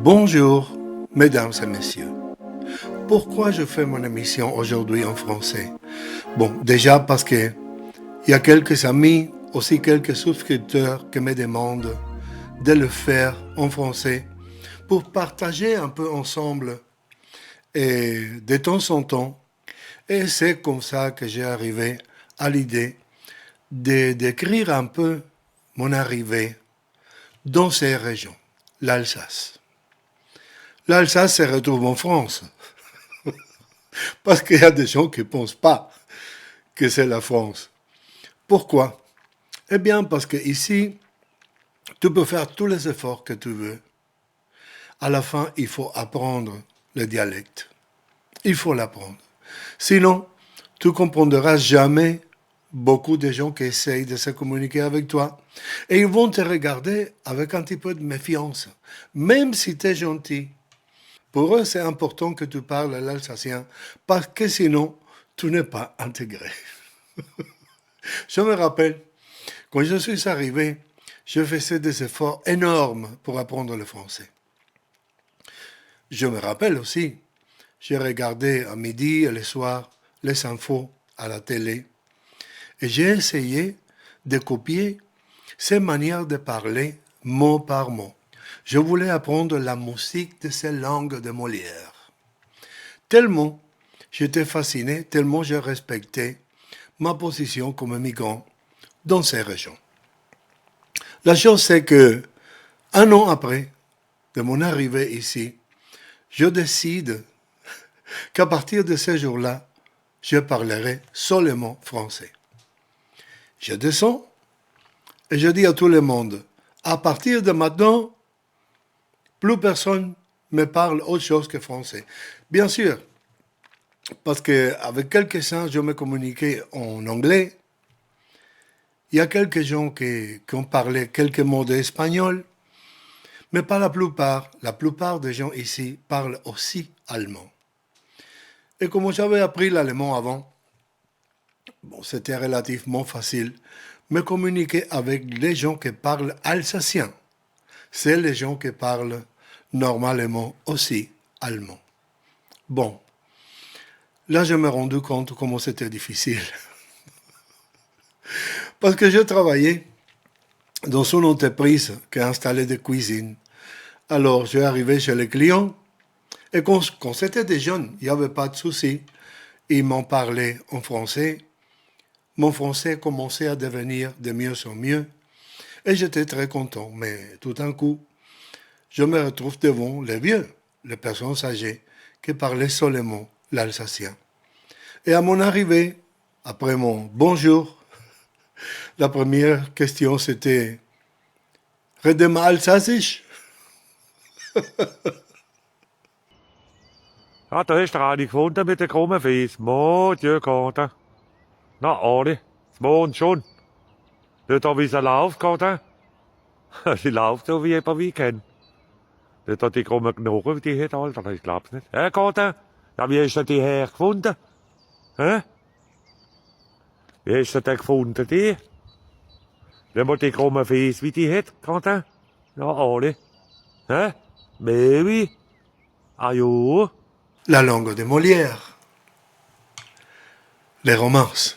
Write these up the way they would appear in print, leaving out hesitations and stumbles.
Bonjour, mesdames et messieurs. Pourquoi je fais mon émission aujourd'hui en français? Bon, déjà parce que il y a quelques amis, aussi quelques souscripteurs qui me demandent de le faire en français pour partager un peu ensemble et de temps en temps. Et c'est comme ça que j'ai arrivé à l'idée d'écrire un peu mon arrivée dans ces régions, l'Alsace. L'Alsace se retrouve en France. Parce qu'il y a des gens qui ne pensent pas que c'est la France. Pourquoi? Eh bien, parce qu'ici, tu peux faire tous les efforts que tu veux. À la fin, il faut apprendre le dialecte. Il faut l'apprendre. Sinon, tu ne comprendras jamais beaucoup de gens qui essayent de se communiquer avec toi. Et ils vont te regarder avec un petit peu de méfiance, même si tu es gentil. Pour eux, c'est important que tu parles l'alsacien, parce que sinon, tu n'es pas intégré. Je me rappelle, quand je suis arrivé, je faisais des efforts énormes pour apprendre le français. Je me rappelle aussi, j'ai regardé à midi et le soir les infos à la télé et j'ai essayé de copier ces manières de parler mot par mot. Je voulais apprendre la musique de ces langues de Molière. Tellement j'étais fasciné, tellement je respectais ma position comme migrant dans ces régions. La chose c'est que, un an après de mon arrivée ici, je décide qu'à partir de ce jour-là, je parlerai seulement français. Je descends et je dis à tout le monde, à partir de maintenant, plus personne me parle autre chose que français. Bien sûr, parce qu'avec quelques-uns, je me communiquais en anglais. Il y a quelques gens qui ont parlé quelques mots d'espagnol, mais pas la plupart. La plupart des gens ici parlent aussi allemand. Et comme j'avais appris l'allemand avant, bon, c'était relativement facile me communiquer avec les gens qui parlent alsacien. C'est les gens qui parlent normalement aussi allemand. Bon, là je me suis rendu compte comment c'était difficile. Parce que je travaillais dans une entreprise qui a installé des cuisines. Alors, je suis arrivé chez les clients et quand c'était des jeunes, il n'y avait pas de souci. Ils m'ont parlé en français. Mon français commençait à devenir de mieux en mieux et j'étais très content. Mais tout d'un coup, je me retrouve devant les vieux, les personnes âgées qui parlaient seulement l'alsacien. Et à mon arrivée, après mon bonjour, la première question c'était Rede mal Alsacisch? Ja, da hast du eine gefunden mit der krummen Fies. Mon Dieu, Content. Na, alle. Das Mond schon. Nicht da, wie sie läuft, Content. Sie läuft so, wie jemand wie kennt. Nicht da die krummen Knochen, die hat, Alter. Ich glaub's nicht. Hä, Content? Ja, wie hast du die her gefunden? Hä? Wie hast du denn gefunden, die? Wenn man die krummen Fies, wie die hat, Content? Ja, alle. Hä? Mais oui. Ah, jo. La langue de Molière, les romances.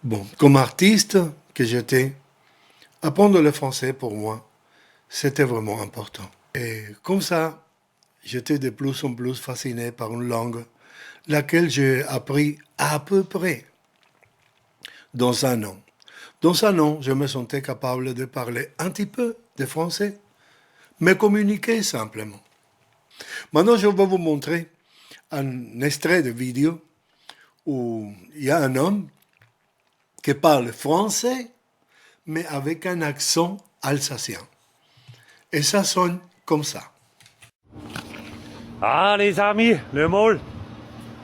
Bon, comme artiste que j'étais, apprendre le français pour moi, c'était vraiment important. Et comme ça, j'étais de plus en plus fasciné par une langue, laquelle j'ai appris à peu près dans un an. Dans un an, je me sentais capable de parler un petit peu de français, mais communiquer simplement. Maintenant, je vais vous montrer un extrait de vidéo où il y a un homme qui parle français, mais avec un accent alsacien. Et ça sonne comme ça. Ah, les amis, le môle.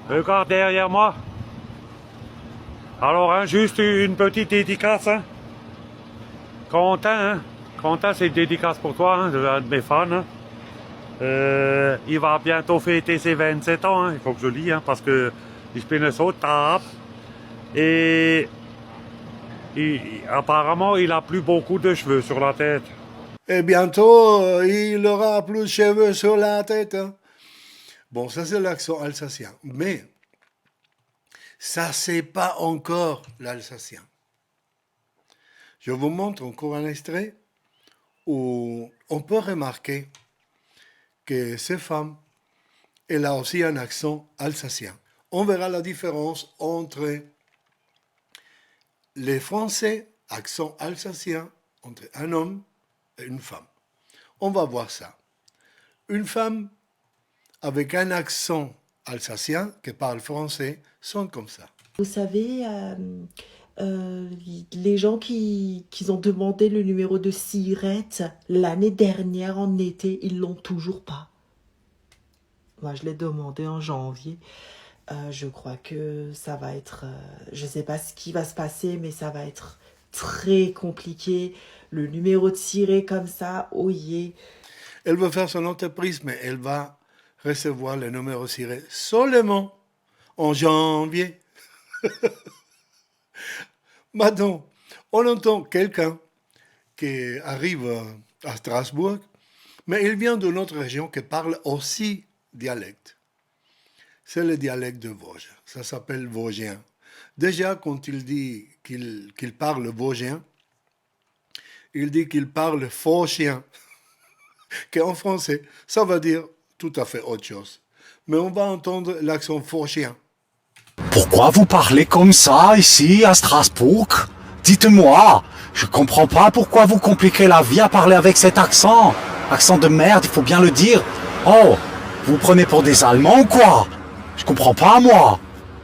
Regarde derrière moi. Alors, hein, juste une petite dédicace, hein. Quentin, hein. Quentin, c'est une dédicace pour toi, hein, de mes fans, hein. Il va bientôt fêter ses 27 ans, hein. Il faut que je lis, hein, parce que ich bin so tap. Et apparemment, il a plus beaucoup de cheveux sur la tête. Et bientôt, il aura plus de cheveux sur la tête. Hein. Bon, ça c'est l'accent alsacien. Mais ça, c'est pas encore l'alsacien. Je vous montre encore un extrait où on peut remarquer que cette femme, elle a aussi un accent alsacien. On verra la différence entre les Français, accent alsacien, entre un homme et une femme. On va voir ça. Une femme avec un accent alsacien qui parle français sont comme ça. Vous savez, les gens qui ont demandé le numéro de cigarette l'année dernière en été, ils l'ont toujours pas. Moi, je l'ai demandé en janvier. Je crois que ça va être... je sais pas ce qui va se passer, mais ça va être très compliqué. Le numéro de siret comme ça, oh yeah. Elle veut faire son entreprise, mais elle va recevoir le numéro de siret seulement en janvier. Maintenant, on entend quelqu'un qui arrive à Strasbourg, mais il vient d'une autre région qui parle aussi dialecte. C'est le dialecte de Vosges. Ça s'appelle vosgien. Déjà, quand il dit qu'il parle vosgien, il dit qu'il parle phocien, qu'en français, ça veut dire tout à fait autre chose. Mais on va entendre l'accent phocien. Pourquoi vous parlez comme ça ici à Strasbourg? Dites-moi, je comprends pas pourquoi vous compliquez la vie à parler avec cet accent. Accent de merde, il faut bien le dire. Oh, vous prenez pour des Allemands ou quoi? Je comprends pas moi.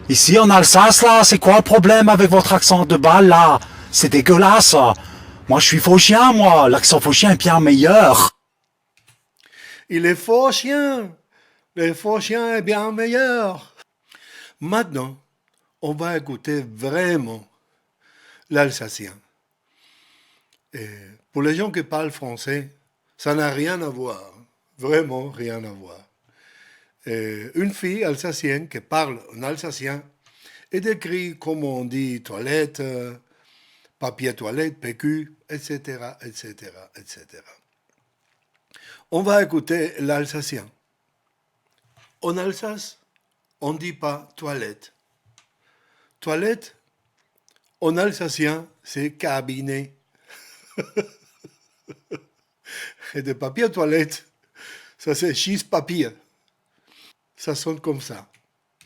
Ici en Alsace là, c'est quoi le problème avec votre accent de balle là? C'est dégueulasse. Moi je suis phocien moi, l'accent phocien est bien meilleur. Il est phocien. Le phocien est bien meilleur. Maintenant, on va écouter vraiment l'alsacien. Et pour les gens qui parlent français, ça n'a rien à voir. Vraiment rien à voir. Et une fille alsacienne qui parle en alsacien et décrit comment on dit toilette, papier toilette, PQ, etc., etc., etc. On va écouter l'alsacien. En Alsace, on ne dit pas toilette. Toilette, en alsacien, c'est cabinet. Et de papier toilette, ça c'est schiste-papier. Ça sonne comme ça.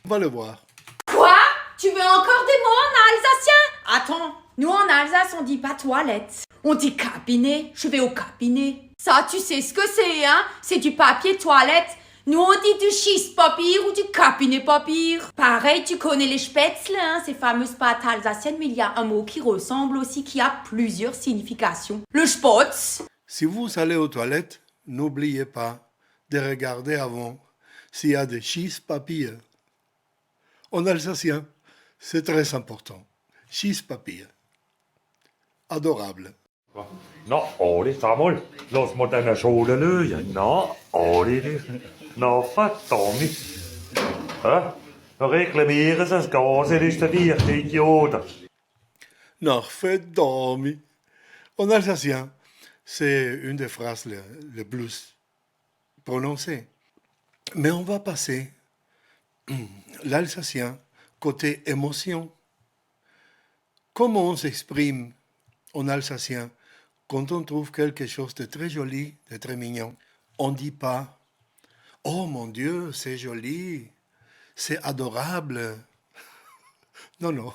On va le voir. Quoi? Tu veux encore des mots en alsacien? Attends, nous en Alsace on dit pas toilette. On dit cabinet, je vais au cabinet. Ça tu sais ce que c'est, hein? C'est du papier toilette. Nous on dit du schiste-papier ou du cabinet-papier. Pareil, tu connais les spätzle, hein, ces fameuses pâtes alsaciennes, mais il y a un mot qui ressemble aussi, qui a plusieurs significations. Le spotz. Si vous allez aux toilettes, n'oubliez pas de regarder avant s'il y a des schiste-papier. En alsacien, c'est très important. Schiste-papier. Adorable. Nå, årligt Samuel. Lås mig den her soleløje. Nå, årligt. Nå, for dårligt. Ja, og reklamere sig skal også det stabilt idioter. Non, faites dormir. En alsacien, c'est une des phrases les plus prononcées. Mais on va passer l'alsacien côté émotion. Comment on s'exprime en alsacien quand on trouve quelque chose de très joli, de très mignon? On ne dit pas « Oh mon Dieu, c'est joli, c'est adorable ». Non, non.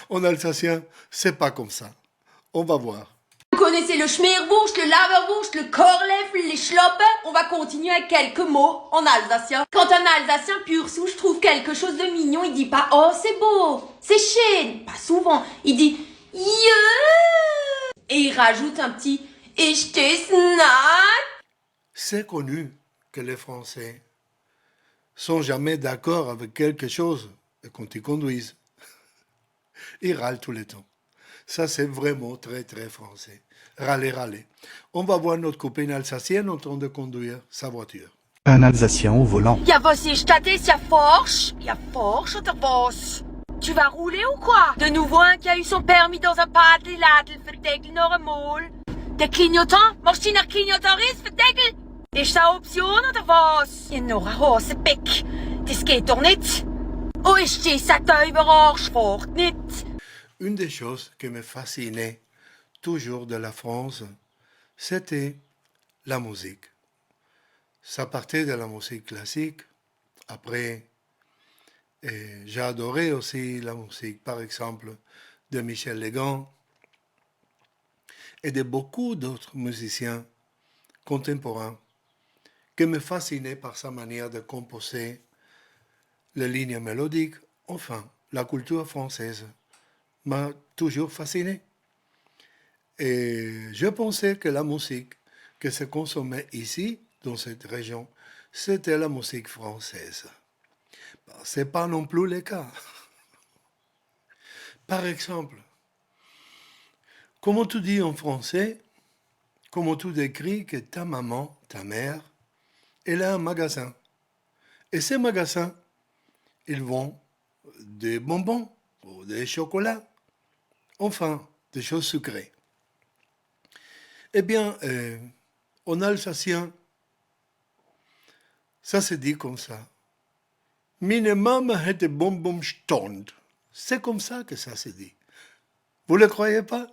En alsacien, c'est pas comme ça. On va voir. Vous connaissez le schmerbouche, le laverbouche, le corlef, les schloppe. On va continuer avec quelques mots en alsacien. Quand un alsacien pur souche trouve quelque chose de mignon, il dit pas « Oh, c'est beau, c'est chien ». Pas souvent. Il dit « Yeah ». Et il rajoute un petit « Ich te snack ». C'est connu que les Français sont jamais d'accord avec quelque chose quand ils conduisent. Ils râlent tout le temps. Ça, c'est vraiment très, très français. Râler, râler. On va voir notre copine alsacienne en train de conduire sa voiture. Un Alsacien au volant. Ja, was ist das jetzt? Ja, forsch? Ja, forsch oder was? Tu vas rouler ou quoi? De nouveau un qui a eu son permis dans un pâté ladel verdeckel noch einmal. Der Clignotant? Machst du nach Clignotaris verdeckel? Ist das eine Option oder was? Ihr noch ein Hosenbeck. Das geht doch nicht. Wo ist dieser Täuberarsch? Fragt nicht. Une des choses qui me fascinait toujours de la France, c'était la musique. Ça partait de la musique classique. Après, j'ai adoré aussi la musique, par exemple, de Michel Legrand et de beaucoup d'autres musiciens contemporains qui me fascinaient par sa manière de composer les lignes mélodiques. Enfin, la culture française m'a toujours fasciné. Et je pensais que la musique que se consommait ici, dans cette région, c'était la musique française. Ce n'est pas non plus le cas. Par exemple, comment tu dis en français, comment tu décris que ta maman, ta mère, elle a un magasin. Et ces magasins, ils vendent des bonbons ou des chocolats, enfin, des choses sucrées. Eh bien, en alsacien, ça se dit comme ça. Meine Mama hatte Bonbonstand. C'est comme ça que ça se dit. Vous ne le croyez pas?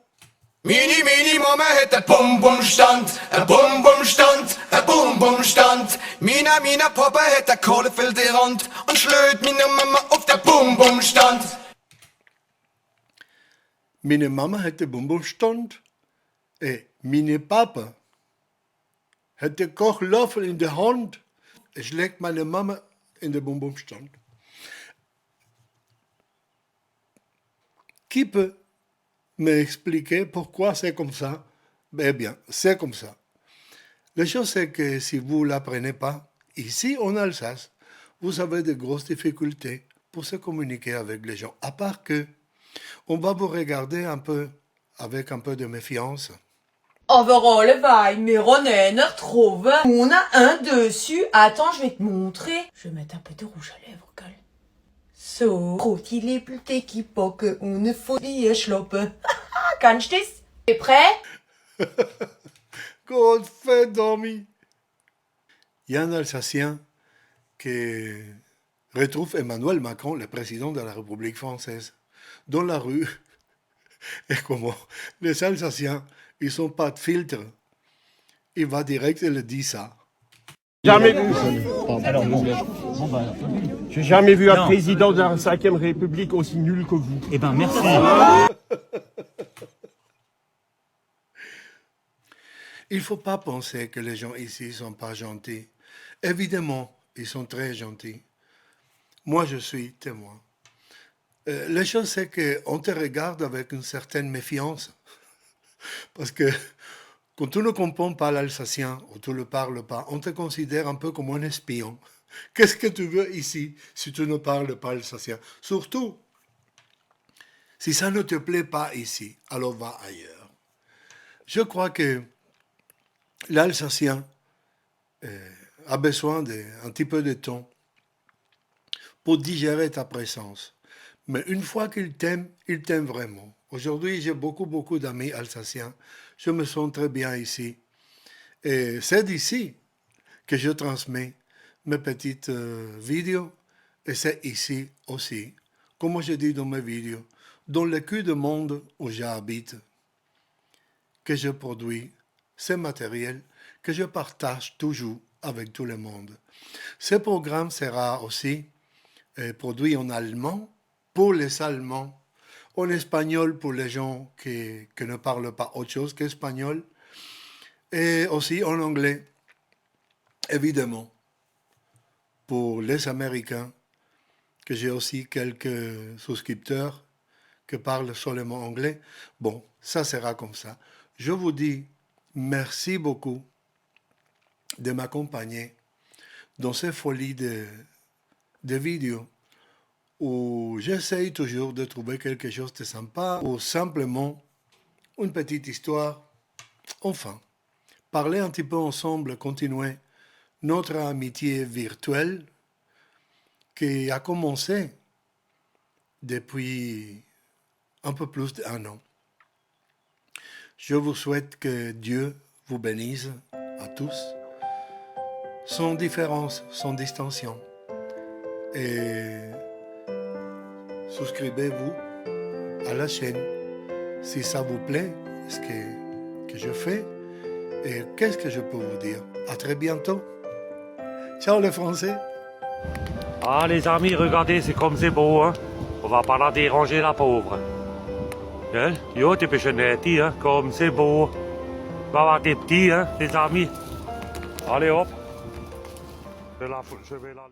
Mini Mama hat ein Bum-Bum-Stand, ein Bum-Bum-Stand, ein Bum-Bum-Stand. Mina Papa hat ein Kohlefeld in Rand und schlöt meine Mama auf der Bum-Bum-Stand. Meine Mama hatte Bonbonstand et meine Papa hatte Kochlöffel in der Hand. Ich leg meine Mama in den Bonbonstand. Qui peut m'expliquer pourquoi c'est comme ça? Eh bien, c'est comme ça. La chose c'est que si vous ne l'apprenez pas, ici en Alsace, vous avez de grosses difficultés pour se communiquer avec les gens. À part que on va vous regarder un peu avec un peu de méfiance. Overall vai, mais Ronen retrouve. On a un dessus. Attends, je vais te montrer. Je vais mettre un peu de rouge à lèvres, Cal. So, rot, il est plus qui poque, ohne Folie schloppe. Kannst du das? T'es prêt? God fait dormi. Il y a un Alsacien qui retrouve Emmanuel Macron, le président de la République française, dans la rue. Et comment les Alsaciens, ils n'ont pas de filtre. Il va direct et le dit ça. Jamais vu. J'ai jamais vu un président de la 5e République aussi nul que vous. Eh ben, merci. Il ne faut pas penser que les gens ici ne sont pas gentils. Évidemment, ils sont très gentils. Moi, je suis témoin. La chose, c'est qu'on te regarde avec une certaine méfiance. Parce que quand tu ne comprends pas l'alsacien ou tu ne le parles pas, on te considère un peu comme un espion. Qu'est-ce que tu veux ici si tu ne parles pas alsacien? Surtout, si ça ne te plaît pas ici, alors va ailleurs. Je crois que l'alsacien a besoin d'un petit peu de temps pour digérer ta présence. Mais une fois qu'il t'aime vraiment. Aujourd'hui, j'ai beaucoup d'amis alsaciens. Je me sens très bien ici. Et c'est d'ici que je transmets mes petites vidéos. Et c'est ici aussi, comme je dis dans mes vidéos, dans le cul du monde où j'habite, que je produis ce matériel que je partage toujours avec tout le monde. Ce programme sera aussi produit en allemand pour les Allemands, en espagnol pour les gens qui ne parlent pas autre chose qu'espagnol, et aussi en anglais, évidemment, pour les Américains, que j'ai aussi quelques souscripteurs qui parlent seulement anglais. Bon, ça sera comme ça. Je vous dis merci beaucoup de m'accompagner dans ces folies de vidéos où j'essaye toujours de trouver quelque chose de sympa ou simplement une petite histoire. Enfin, parler un petit peu ensemble, continuer notre amitié virtuelle qui a commencé depuis un peu plus d'1 an. Je vous souhaite que Dieu vous bénisse à tous, sans différence, sans distinction. Et souscrivez-vous à la chaîne si ça vous plaît, ce que je fais. Et qu'est-ce que je peux vous dire? À très bientôt. Ciao les Français. Ah, les amis, regardez, c'est comme c'est beau, hein. On va pas la déranger, la pauvre. Hein? Yo, t'es péchenetti, hein, comme c'est beau. On va avoir des petits, hein, les amis. Allez, hop. Je vais la